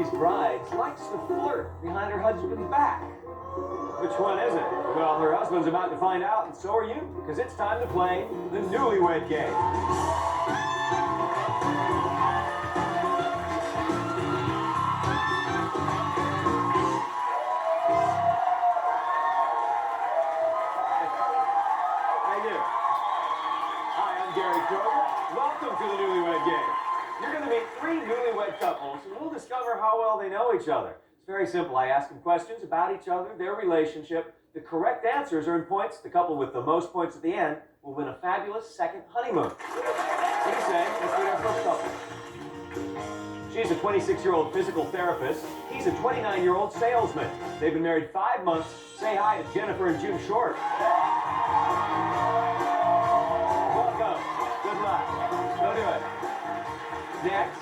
these brides likes to flirt behind her husband's back. Which one is it? Well, her husband's about to find out, and so are you, because it's time to play the Newlywed Game. Welcome to the Newlywed Game. You're going to meet three newlywed couples, and we'll discover how well they know each other. It's very simple. I ask them questions about each other, their relationship. The correct answers earn points. The couple with the most points at the end will win a fabulous second honeymoon. What do you say? Let's meet our first couple. She's a 26-year-old physical therapist. He's a 29-year-old salesman. They've been married 5 months. Say hi to Jennifer and Jim Short. Next,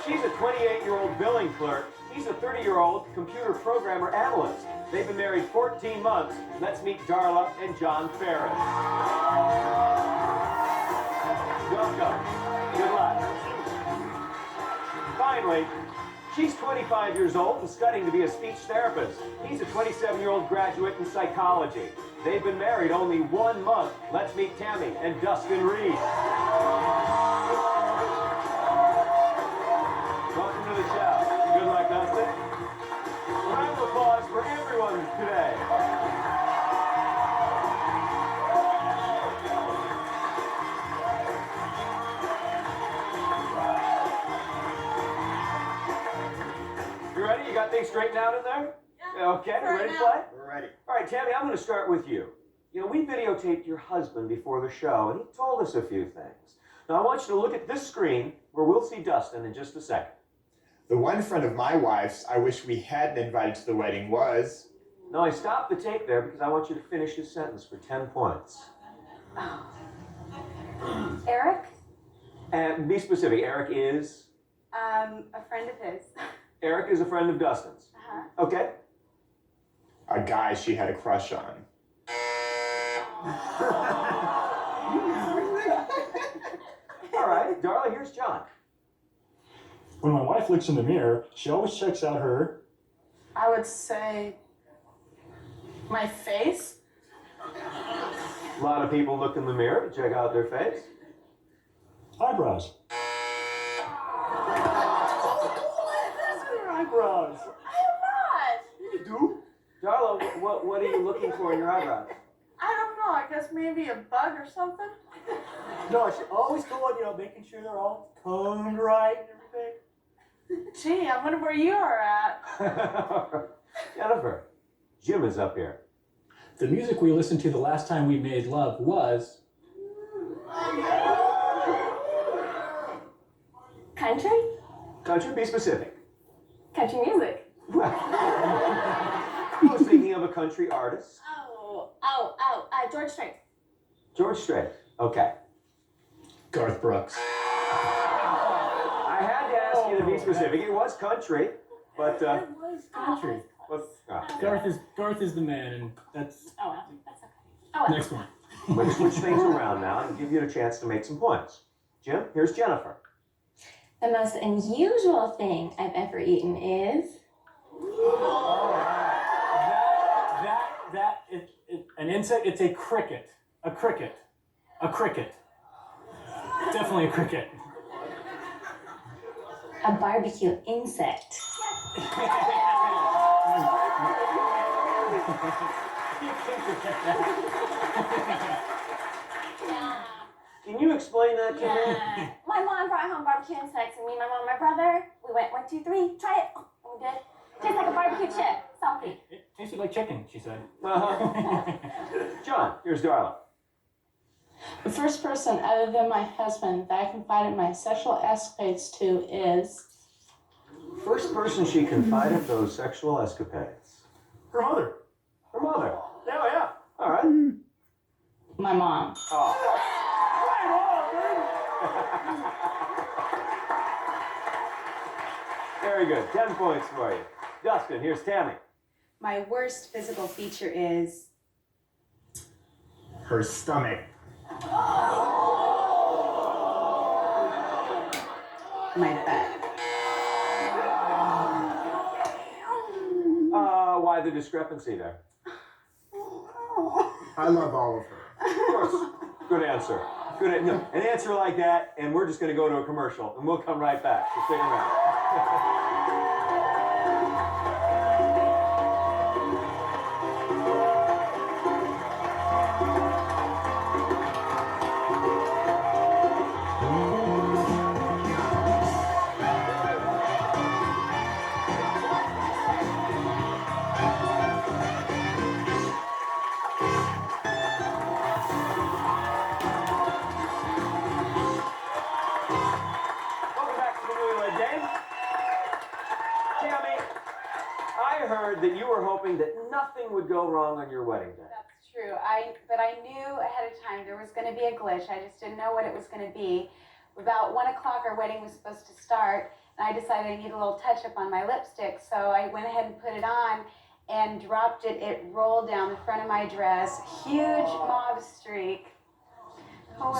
she's a 28-year-old billing clerk. He's a 30-year-old computer programmer analyst. They've been married 14 months. Let's meet Darla and John Ferris. Welcome. Good luck. Finally, she's 25 years old and studying to be a speech therapist. He's a 27-year-old graduate in psychology. They've been married only 1 month. Let's meet Tammy and Dustin Reed. Welcome to the show. Good luck, Dustin. A round of applause for everyone today. You ready? You got things straightened out in there? Yeah. Okay, you ready to play? We're ready. All right, Tammy, I'm going to start with you. You know, we videotaped your husband before the show, and he told us a few things. Now, I want you to look at this screen where we'll see Dustin in just a second. The one friend of my wife's I wish we hadn't invited to the wedding was... No, I stopped the tape there because I want you to finish his sentence for 10 points. Eric? And be specific. Eric is? A friend of his. Eric is a friend of Dustin's. Uh-huh. Okay. A guy she had a crush on. All right, Darla, here's John. When my wife looks in the mirror, she always checks out her... I would say my face. A lot of people look in the mirror to check out their face. eyebrows. Your eyebrows. I'm not. You do. Darla, what are you looking for in your eyebrows? I don't know. I guess maybe a bug or something. No, she always go on, making sure they're all combed right and everything. Gee, I wonder where you are at. Jennifer, Jim is up here. The music we listened to the last time we made love was... Country? Country, be specific. Country music. I was thinking of a country artist. George Strait. George Strait. Okay. Garth Brooks. I had to ask you to be specific. It was country, but It was country. Garth is the man, and that's... Oh, well, that's okay. Oh, well. Next one. we'll switch things around now and give you a chance to make some points. Jim, here's Jennifer. The most unusual thing I've ever eaten is... An insect, it's a cricket. A cricket. A cricket. Definitely a cricket. A barbecue insect. Can you explain that to me? My mom brought home barbecue insects, and me, my mom, and my brother, we went 1, 2, 3, try it. And we did. Tastes like a barbecue chip, salty. It tasted like chicken, she said. John, here's Darla. The first person other than my husband that I confided my sexual escapades to is... First person she confided those sexual escapades. Her mother. Her mother. Yeah. All right. my mom. Oh. Very good. 10 points for you. Dustin, here's Tammy. My worst physical feature is Her stomach. my butt. why the discrepancy there? I love all of her. Of course. Good answer. An answer like that, and we're just going to go to a commercial, and we'll come right back. So stick around. Welcome back to the Newlywed Game. Tammy, I heard that you were hoping that nothing would go wrong on your wedding day. That's true. But I knew ahead of time there was going to be a glitch. I just didn't know what it was going to be. About 1 o'clock, our wedding was supposed to start, and I decided I need a little touch up on my lipstick, so I went ahead and put it on and dropped it. It rolled down the front of my dress. Huge mauve streak.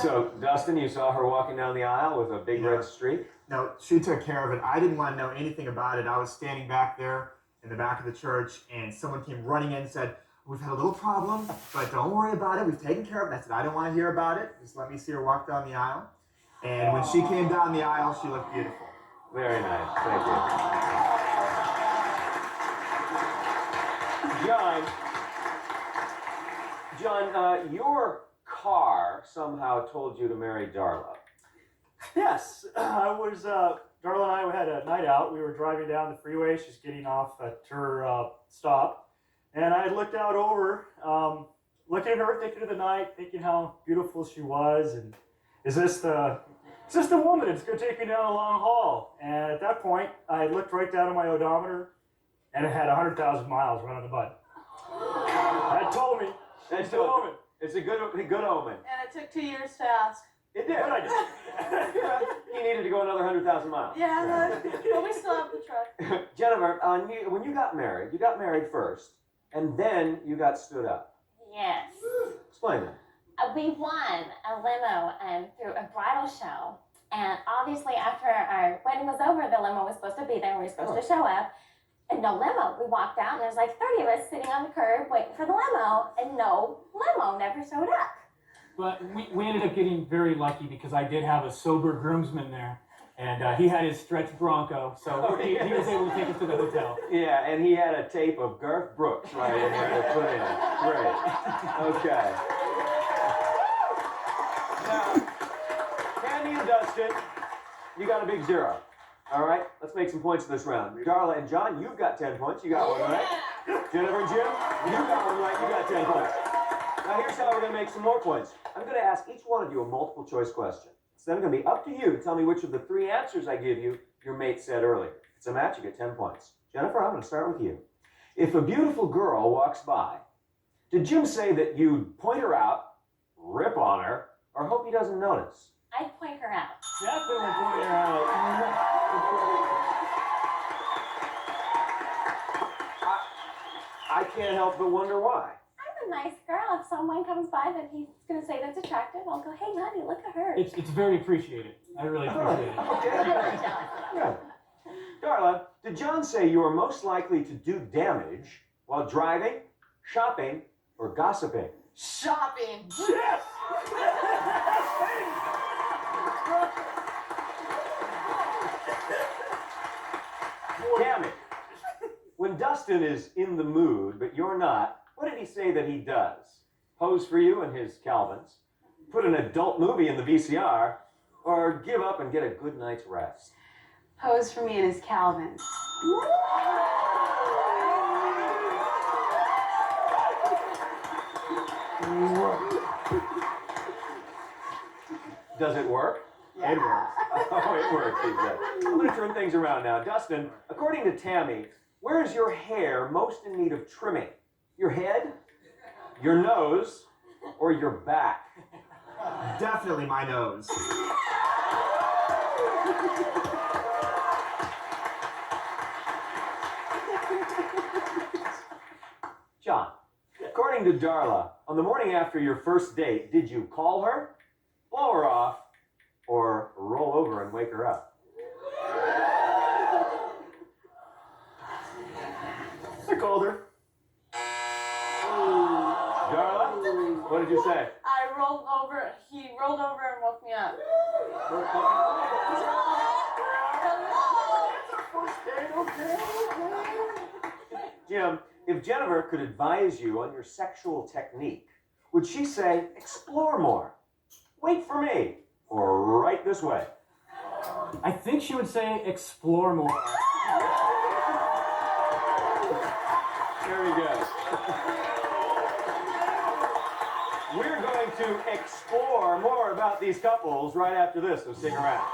So, Dustin, you saw her walking down the aisle with a big red streak? No, she took care of it. I didn't want to know anything about it. I was standing back there in the back of the church, and someone came running in and said, "We've had a little problem, but don't worry about it. We've taken care of it." I said, "I don't want to hear about it. Just let me see her walk down the aisle." And when she came down the aisle, she looked beautiful. Very nice. Thank you. John, your car somehow told you to marry Darla. Yes, Darla and I had a night out. We were driving down the freeway. She's getting off at her stop. And I looked out over, looking at her, thinking of the night, thinking how beautiful she was. And is this the woman that's going to take me down a long haul? And at that point, I looked right down at my odometer, and it had 100,000 miles right on the button. That told me. That's the woman. It's a good omen. And it took 2 years to ask. It did. What I did. Yeah, he needed to go another 100,000 miles. Yeah, but we still have the truck. Jennifer, when you got married first, and then you got stood up. Yes. Explain that. We won a limo through a bridal show. And obviously, after our wedding was over, the limo was supposed to be there. We were supposed to show up. And no limo. We walked out, and there's like 30 of us sitting on the curb waiting for the limo. And no limo never showed up. But we ended up getting very lucky because I did have a sober groomsman there. And he had his stretch Bronco, so he was able to take us to the hotel. Yeah, and he had a tape of Garth Brooks right in there to put in. Great. Okay. Now, Candy and Dustin, you got a big 0. All right, let's make some points in this round. Darla and John, you've got 10 points. You got one right. Jennifer and Jim, you got one right. You got 10 points. Now here's how we're going to make some more points. I'm going to ask each one of you a multiple choice question. It's then going to be up to you to tell me which of the 3 answers I give you your mate said earlier. If it's a match, you get 10 points. Jennifer, I'm going to start with you. If a beautiful girl walks by, did Jim say that you'd point her out, rip on her, or hope he doesn't notice? I'd point her out. Definitely point her out. I can't help but wonder why. I'm a nice girl. If someone comes by that he's going to say that's attractive, I'll go, hey, honey, look at her. It's very appreciated. I really appreciate it. Okay. I'm really jealous. Good. Darla, did John say you are most likely to do damage while driving, shopping, or gossiping? Shopping. Yes! Tammy, when Dustin is in the mood, but you're not, what did he say that he does? Pose for you in his Calvins, put an adult movie in the VCR, or give up and get a good night's rest? Pose for me in his Calvins. Does it work? Yeah. It works. Oh, it works, he said. I'm going to turn things around now. Dustin, according to Tammy, where is your hair most in need of trimming? Your head, your nose, or your back? Definitely my nose. John, according to Darla, on the morning after your first date, did you call her, blow her off, or roll over and wake her up? I called her. What did you say? I rolled over. He rolled over and woke me up. Jim, if Jennifer could advise you on your sexual technique, would she say, explore more, wait for me, or right this way? I think she would say explore more. Very good. We're going to explore more about these couples right after this, so stick around.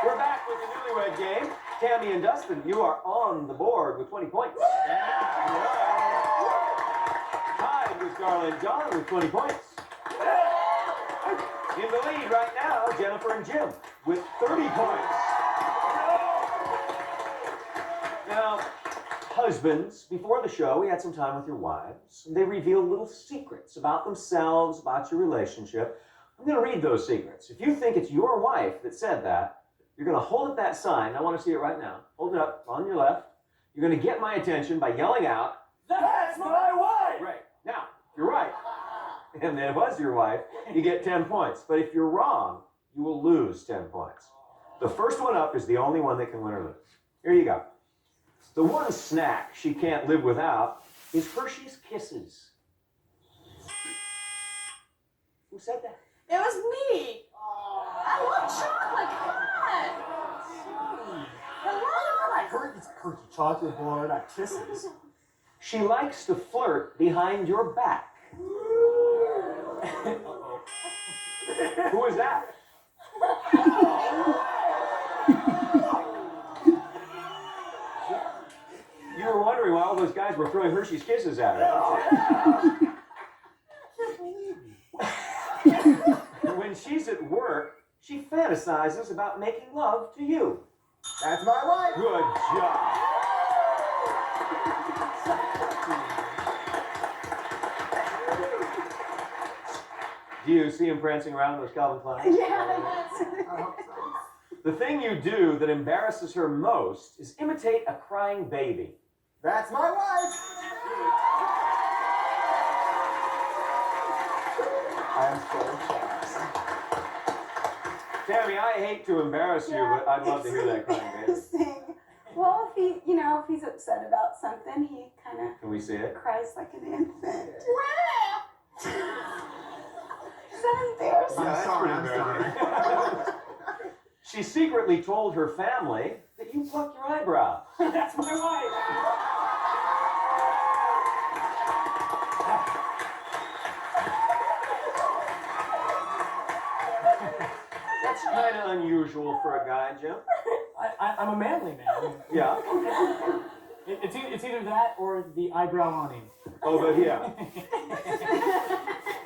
We're back with the Newlywed Game. Tammy and Dustin, you are on the board with 20 points. Tied with Darla and John with 20 points. In the lead right now, Jennifer and Jim with 30 points. Now, husbands, before the show, we had some time with your wives. They revealed little secrets about themselves, about your relationship. I'm going to read those secrets. If you think it's your wife that said that, you're going to hold up that sign. I want to see it right now. Hold it up on your left. You're going to get my attention by yelling out, That's my wife! right. Now, if you're right, and it was your wife, you get 10 points. But if you're wrong, you will lose 10 points. The first one up is the only one that can win or lose. Here you go. The one snack she can't live without is Hershey's Kisses. Who said that? It was me. I love chocolate. Come on. Hello. I heard it's cookie chocolate bar, not kisses. She likes to flirt behind your back. Who is that? You were wondering why all those guys were throwing Hershey's Kisses at her. When she's at work, she fantasizes about making love to you. That's my wife. Good job. Do you see him prancing around in those Calvin Klein? Yes. I hope so. The thing you do that embarrasses her most is imitate a crying baby. That's my wife. I'm so embarrassed. Tammy, I hate to embarrass you, but I'd love to hear that crying baby. Well, if if he's upset about something, he kind of Can we see it? cries like an infant. Is that embarrassing? I'm that's sorry, pretty I'm embarrassing. She secretly told her family that you plucked your eyebrow. That's my wife. That's kind of unusual for a guy, Jim. I'm a manly man. Yeah. It's either that or the eyebrow awning. Oh, but yeah.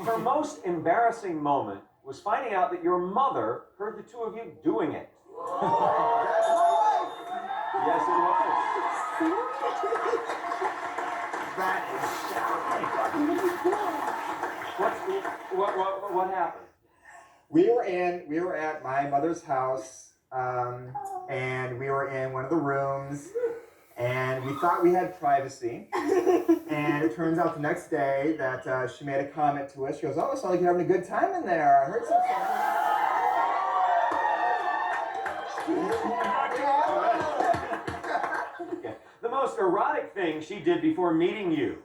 Her most embarrassing moment was finding out that your mother heard the two of you doing it. That's my wife. Yes, it was. That What happened? We were at my mother's house, and we were in one of the rooms, and we thought we had privacy. And it turns out the next day that she made a comment to us. She goes, "Oh, it sounds like you're having a good time in there. I heard something." Okay. The most erotic thing she did before meeting you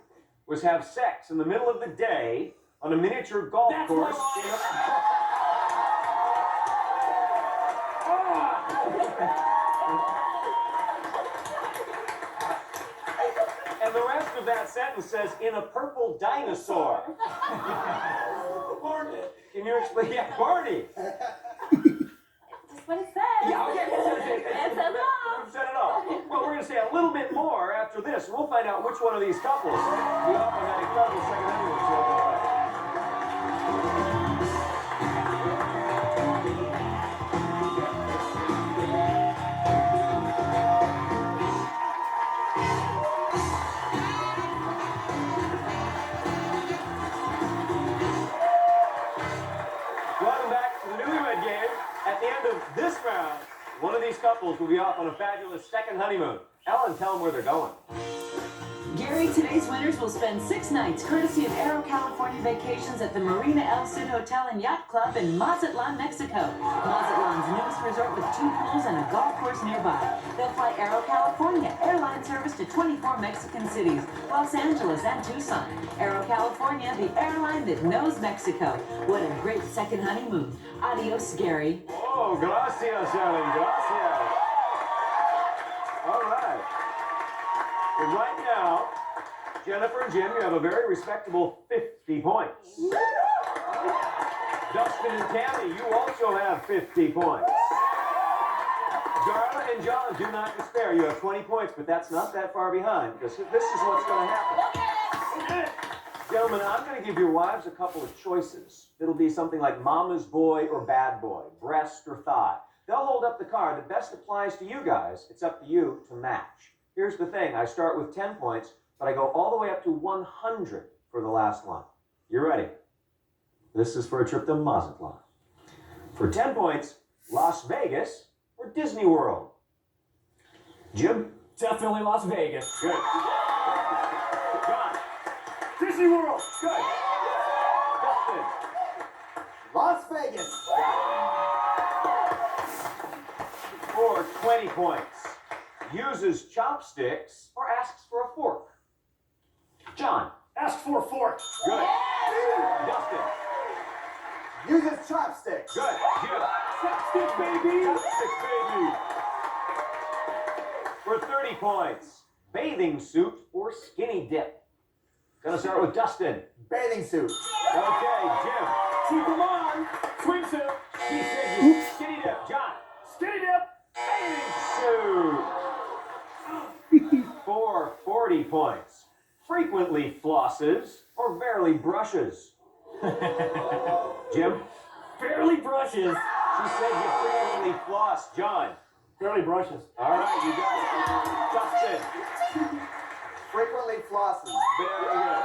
was have sex in the middle of the day on a miniature golf That's course. And the rest of that sentence says, in a purple dinosaur. Barney. Can you explain? Yeah, Barney. Just what it says. Yeah, okay. It says it all. You've said it all. Well, we're going to say a little bit more after this, and we'll find out which one of these couples be up on that incredible second inning show. of these couples will be off on a fabulous second honeymoon. Ellen, tell them where they're going. Gary, today's winners will spend 6 nights courtesy of Aero California Vacations at the Marina El Cid Hotel and Yacht Club in Mazatlan, Mexico. Mazatlan's newest resort with 2 pools and a golf course nearby. They'll fly Aero California, airline service to 24 Mexican cities, Los Angeles and Tucson. Aero California, the airline that knows Mexico. What a great second honeymoon. Adios, Gary. Oh, gracias, Ellen, gracias. All right. And right now, Jennifer and Jim, you have a very respectable 50 points. Dustin and Tammy, you also have 50 points. Darla and John, do not despair. You have 20 points, but that's not that far behind. This is what's going to happen. Gentlemen, I'm going to give your wives a couple of choices. It'll be something like mama's boy or bad boy, breast or thigh. They'll hold up the card that best applies to you guys. It's up to you to match. Here's the thing. I start with 10 points, but I go all the way up to 100 for the last one. You ready? This is for a trip to Mazatlan. For 10 points, Las Vegas or Disney World? Jim? Definitely Las Vegas. Good. John? Disney World. Good. Dustin? Las Vegas. For 20 points, uses chopsticks or asks for a fork? John? Ask for a fork. Good. Dustin? Uses chopsticks. Good. Jim? Chopstick, baby! Chopstick, baby. For 30 points, bathing suit or skinny dip? Gonna start with Dustin. Bathing suit. Okay, Jim. Keep them on! Swimsuit! He said you skinny dip. John. Skinny dip. Bathing suit. For 40 points, frequently flosses or barely brushes? Jim. Barely brushes. She said you frequently floss. John. Barely brushes. All right, you got it. Dustin. Frequently flosses. Very good.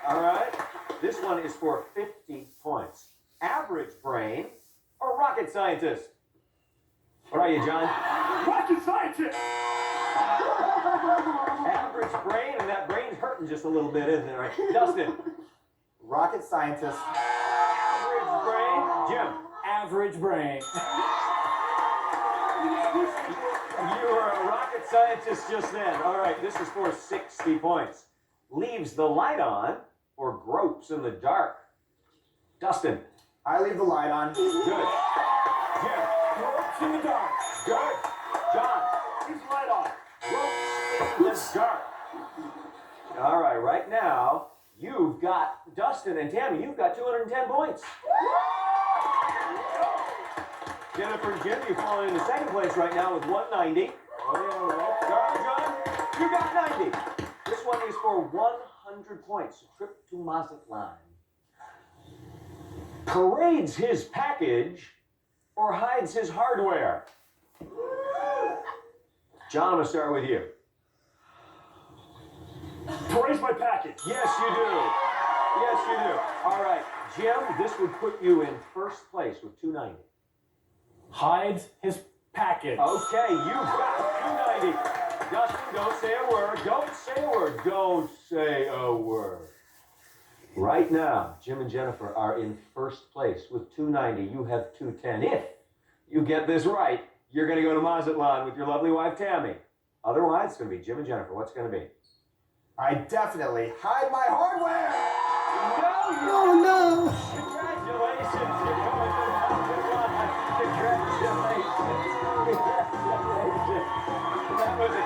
All right. This one is for 50 points. Average brain or rocket scientist? What are you, John? Rocket scientist. Average brain, and that brain's hurting just a little bit, isn't it? Right? Dustin. Rocket scientist. Average brain. Jim. Average brain. You were a rocket scientist just then. All right, this is for 60 points. Leaves the light on or gropes in the dark? Dustin. I leave the light on. Good. Jim. Gropes in the dark. Good. John. Use the light on. Gropes in the dark. All right, right now, you've got, Dustin and Tammy, you've got 210 points. Jennifer and Jim, you've fallen into second place right now with 190. John, you got 90. This one is for 100 points. A trip to Mazatlan. Parades his package or hides his hardware? John, I'm going to start with you. Parades my package. Yes, you do. Yes, you do. All right, Jim, this would put you in first place with 290. Hides his package. Okay, you've got 290. Dustin, don't say a word. Don't say a word. Don't say a word. Right now, Jim and Jennifer are in first place with 290. You have 210. If you get this right, you're going to go to Mazatlan with your lovely wife, Tammy. Otherwise, it's going to be Jim and Jennifer. What's it going to be? I definitely hide my hardware. No. Congratulations. You're coming to Mazatlan. Congratulations. That was a